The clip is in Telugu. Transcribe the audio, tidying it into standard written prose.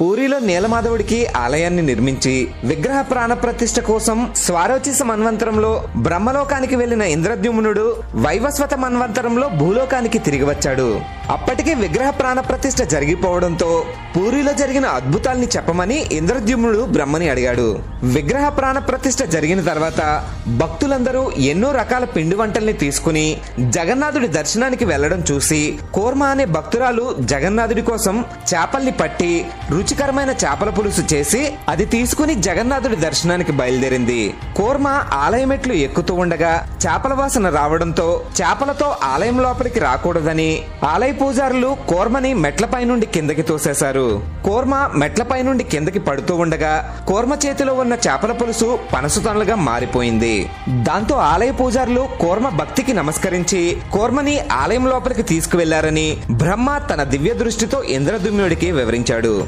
పూరిలో నీలమాధవుడికి ఆలయాన్ని నిర్మించి విగ్రహ ప్రాణ ప్రతిష్ఠ కోసం స్వారోచిస మన్వంతరంలో బ్రహ్మలోకానికి వెళ్లిన ఇంద్రద్యుమ్నుడు వైవస్వత మన్వంతరంలో భూలోకానికి తిరిగి వచ్చాడు. అప్పటికే విగ్రహ ప్రాణ ప్రతిష్ఠ జరిగిపోవడంతో పూరిలో జరిగిన అద్భుతాల్ని చెప్పమని ఇంద్రద్యుమ్నుడు బ్రహ్మని అడిగాడు. విగ్రహ ప్రాణ ప్రతిష్ఠ జరిగిన తర్వాత భక్తులందరూ ఎన్నో రకాల పిండి వంటల్ని తీసుకుని జగన్నాథుడి దర్శనానికి వెళ్లడం చూసి కోర్మ అనే భక్తురాలు జగన్నాథుడి కోసం చేపల్ని పట్టి రుచికరమైన చేపల పులుసు చేసి అది తీసుకుని జగన్నాథుడి దర్శనానికి బయలుదేరింది. కోర్మ ఆలయమెట్లు ఎక్కుతూ ఉండగా చేపల వాసన రావడంతో చేపలతో ఆలయం లోపలికి రాకూడదని ఆలయ పూజారులు కోర్మని మెట్లపై నుండి కిందకి తోసేశారు. కోర్మ మెట్లపై నుండి కిందకి పడుతూ ఉండగా కోర్మ చేతిలో ఉన్న చేపల పులుసు పనసుతనులుగా మారిపోయింది. దాంతో ఆలయ పూజారులు కోర్మ భక్తికి నమస్కరించి కోర్మని ఆలయం లోపలికి తీసుకువెళ్లారని బ్రహ్మ తన దివ్య దృష్టితో ఇంద్రద్యుమ్నుడికి వివరించాడు.